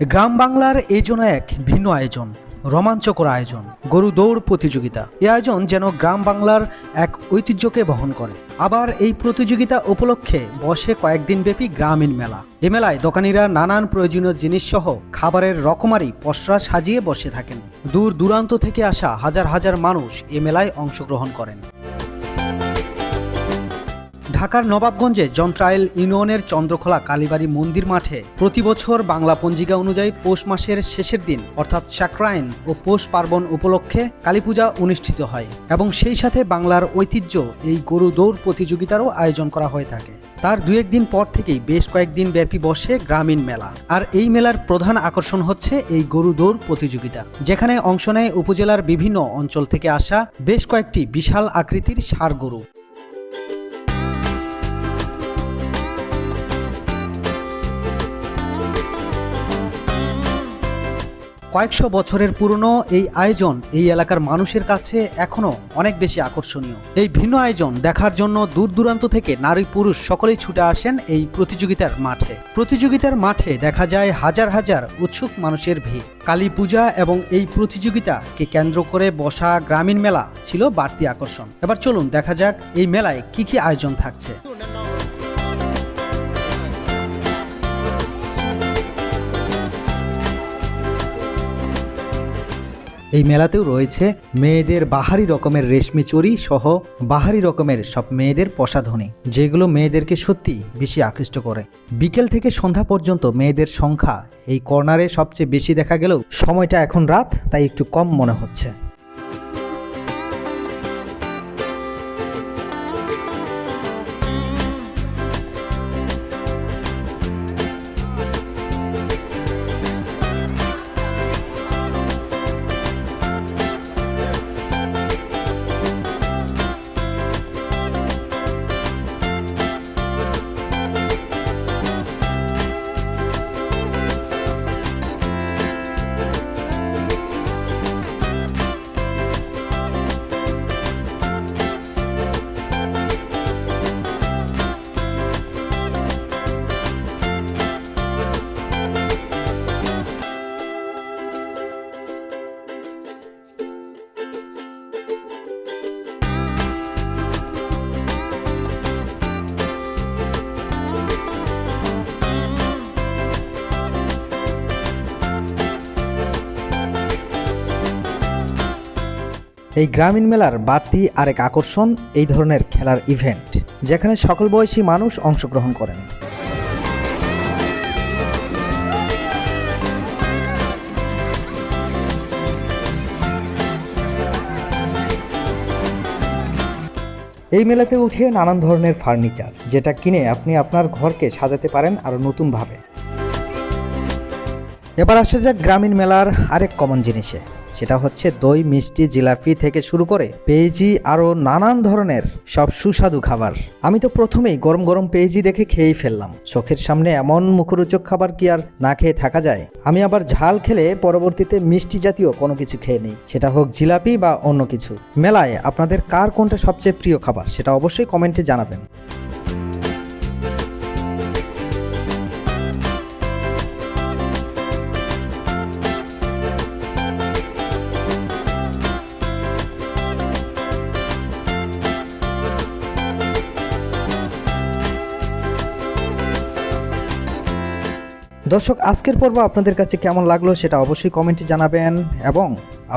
গ্রাম বাংলার এই জন্য এক ভিন্ন আয়োজন, রোমাঞ্চকর আয়োজন, গরু দৌড় প্রতিযোগিতা। এই আয়োজন যেন গ্রাম বাংলার এক ঐতিহ্যকে বহন করে। আবার এই প্রতিযোগিতা উপলক্ষে বসে কয়েকদিন ব্যাপী গ্রামীণ মেলা। এ মেলায় দোকানিরা নানান প্রয়োজনীয় জিনিস সহ খাবারের রকমারি পসরা সাজিয়ে বসে থাকেন। দূর দূরান্ত থেকে আসা হাজার হাজার মানুষ এ মেলায় অংশগ্রহণ করেন। ঢাকার নবাবগঞ্জে যন্ত্রাইল ইউনিয়নের চন্দ্রখোলা কালীবাড়ি মন্দির মাঠে প্রতি বছর বাংলা পঞ্জিকা অনুযায়ী পৌষ মাসের শেষের দিন অর্থাৎ সাকরাইন ও পৌষ পার্বণ উপলক্ষে কালীপূজা অনুষ্ঠিত হয় এবং সেই সাথে বাংলার ঐতিহ্য এই গরু দৌড় প্রতিযোগিতারও আয়োজন করা হয়ে থাকে। তার দু একদিন পর থেকেই বেশ কয়েকদিন ব্যাপী বসে গ্রামীণ মেলা। আর এই মেলার প্রধান আকর্ষণ হচ্ছে এই গরু দৌড় প্রতিযোগিতা, যেখানে অংশ নেয় উপজেলার বিভিন্ন অঞ্চল থেকে আসা বেশ কয়েকটি বিশাল আকৃতির ষাঁড় গরু। কয়েকশো বছরের পুরনো এই আয়োজন এই এলাকার মানুষের কাছে এখনো অনেক বেশি আকর্ষণীয়। এই ভিন্ন আয়োজন দেখার জন্য দূর দূরান্ত থেকে নারী পুরুষ সকলেই ছুটে আসেন এই প্রতিযোগিতার মাঠে দেখা যায় হাজার হাজার উৎসুক মানুষের ভিড়। কালী পূজা এবং এই প্রতিযোগিতাকে কেন্দ্র করে বসা গ্রামীণ মেলা ছিল বাড়তি আকর্ষণ। এবার চলুন দেখা যাক এই মেলায় কি কি আয়োজন থাকছে। এই মেলাতেও রয়েছে মেয়েদের বাহারি রকমের রেশমি চুড়ি সহ বাহারি রকমের সব মেয়েদের প্রসাধনী, যেগুলো মেয়েদেরকে সত্যি বেশি আকৃষ্ট করে। বিকেল থেকে সন্ধ্যা পর্যন্ত মেয়েদের সংখ্যা এই কর্নারে সবচেয়ে বেশি দেখা গেলেও সময়টা এখন রাত, তাই একটু কম মনে হচ্ছে। এই গ্রামীণ মেলার বাড়তি আরেক আকর্ষণ এই ধরনের খেলার ইভেন্ট, যেখানে সকল বয়সী মানুষ অংশগ্রহণ করেন। এই মেলাতে উঠে নানান ধরনের ফার্নিচার, যেটা কিনে আপনি আপনার ঘরকে সাজাতে পারেন আরো নতুনভাবে। এবার আসা যাক গ্রামীণ মেলার আরেক কমন জিনিসে, সেটা হচ্ছে দই, মিষ্টি, জিলাপি থেকে শুরু করে পেঁয়াজি আরও নানান ধরনের সব সুস্বাদু খাবার। আমি তো প্রথমেই গরম গরম পেঁয়াজি দেখে খেয়েই ফেললাম। চোখের সামনে এমন মুখরোচক খাবার কি আর না খেয়ে থাকা যায়? আমি আবার ঝাল খেলে পরবর্তীতে মিষ্টি জাতীয় কোনো কিছু খেয়ে নিই, সেটা হোক জিলাপি বা অন্য কিছু। মেলায় আপনাদের কার কোনটা সবচেয়ে প্রিয় খাবার সেটা অবশ্যই কমেন্টে জানাবেন। দর্শক, আজকের পর্ব আপনাদের কাছে কেমন লাগলো সেটা অবশ্যই কমেন্টে জানাবেন, এবং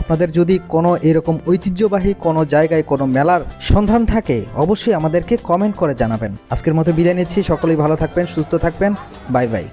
আপনাদের যদি কোনো এরকম ঐতিহ্যবাহী কোনো জায়গায় কোনো মেলার সন্ধান থাকে অবশ্যই আমাদেরকে কমেন্ট করে জানাবেন। আজকের মতো বিদায় নিচ্ছি, সকলেই ভালো থাকবেন, সুস্থ থাকবেন, বাই বাই।